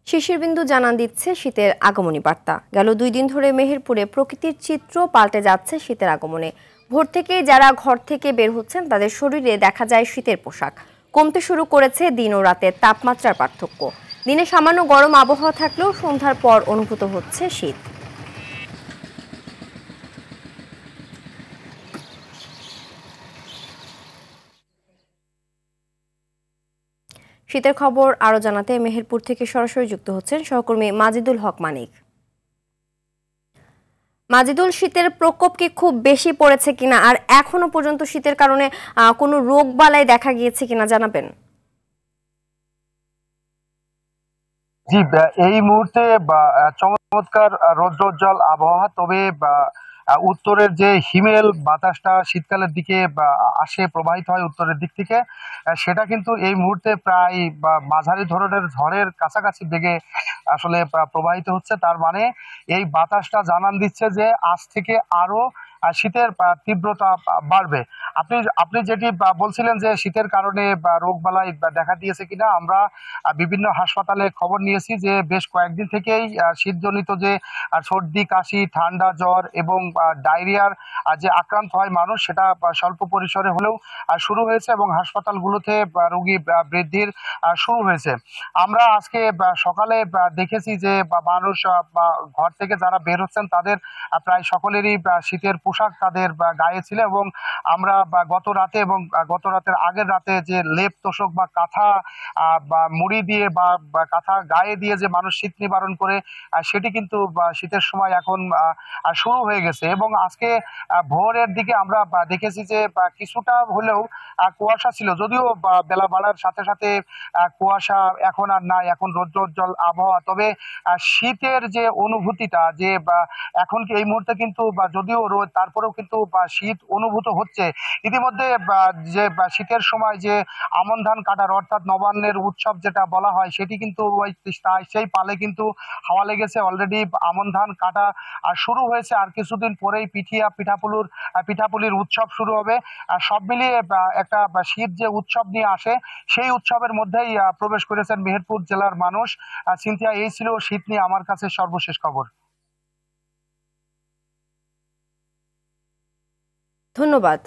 শিশিরবিন্দু জানান দিচ্ছে শীতের আগমনী বার্তা। গেল 2 দিন ধরে মেহেরপুরে প্রকৃতির চিত্র পাল্টে যাচ্ছে শীতের আগমনে। ভোর থেকেই যারা ঘর থেকে বের হচ্ছেন তাদের শরীরে দেখা যায় শীতের পোশাক। কমতে শুরু করেছে দিন ও রাতের তাপমাত্রার পার্থক্য। দিনে সামান্য গরম আবহাওয়া থাকলেও সন্ধ্যার পর অনুভূত হচ্ছে শীত। শীতের খবর আরো জানাতে মেহেরপুর থেকে সরাসরি যুক্ত হচ্ছেন সহকর্মী মাজিদুল হক মানিক। মাজিদুল, শীতের প্রকোপ কি খুব বেশি পড়েছে কিনা, আর এখনো পর্যন্ত শীতের কারণে কোনো রোগ বালাই দেখা গিয়েছে কিনা জানাবেন? জি, এই মুহূর্তে চমৎকার রৌদ্রোজ্জ্বল আবহাওয়া। তবে উত্তরের যে হিমেল বাতাসটা শীতকালের দিকে আসে, প্রবাহিত হয় উত্তরের দিক থেকে, সেটা কিন্তু এই মুহূর্তে প্রায় মাঝারি ধরনের ঝড়ের কাছাকাছি বেগে আসলে প্রবাহিত হচ্ছে। তার মানে এই বাতাসটা জানান দিচ্ছে যে আজ থেকে আরো শীতের তীব্রতা বাড়বে। আপনি আপনি যেটি বলছিলেন যে শীতের কারণে রোগবালাই দেখা দিয়েছে কিনা, আমরা বিভিন্ন হাসপাতালে খবর নিয়েছি যে বেশ কয়েকদিন থেকেই শীতজনিত যে সর্দি কাশি ঠান্ডা জ্বর এবং ডায়রিয়ার যে আক্রান্ত হয় মানুষ, সেটা স্বল্প পরিসরে হলেও শুরু হয়েছে এবং হাসপাতালগুলোতে রোগী বৃদ্ধির শুরু হয়েছে। আমরা আজকে সকালে দেখেছি যে মানুষ ঘর থেকে যারা বের হচ্ছেন তাদের প্রায় সকলেরই শীতের পোশাক তাদের গায়ে ছিল, এবং আমরা গত রাতের আগের রাতে যে লেপ তোষক বা কাঁথা বা মুড়ি দিয়ে বা কাঁথা গায়ে দিয়ে যে মানুষ শীত নিবারণ করে, সেটি কিন্তু শীতের সময় এখন শুরু হয়ে গেছে। এবং আজকে ভোরের দিকে আমরা দেখেছি যে কিছুটা হলেও কুয়াশা ছিল, যদিও বেলা বাড়ার সাথে সাথে কুয়াশা এখন আর নাই, এখন রৌদ্রোজ্জ্বল আবহাওয়া। তবে শীতের যে অনুভূতিটা, যে এখন কি এই মুহূর্তে কিন্তু যদিও রোদ, তারপরেও কিন্তু শীত অনুভূত হচ্ছে। ইতিমধ্যে যে শীতের সময় যে আমন ধান কাটার অর্থাৎ নবান্নের উৎসব যেটা বলা হয়, সেটি কিন্তু সেই পালে কিন্তু হাওয়া লেগেছে অলরেডি। আমন ধান কাটা শুরু হয়েছে, আর কিছুদিন পরেই পিঠাপুলির উৎসব শুরু হবে। সব মিলিয়ে একটা শীত যে উৎসব নিয়ে আসে, সেই উৎসবের মধ্যেই প্রবেশ করেছেন মেহেরপুর জেলার মানুষ। সিনথিয়া, এই ছিল শীত নিয়ে আমার কাছে সর্বশেষ খবর। ধন্যবাদ।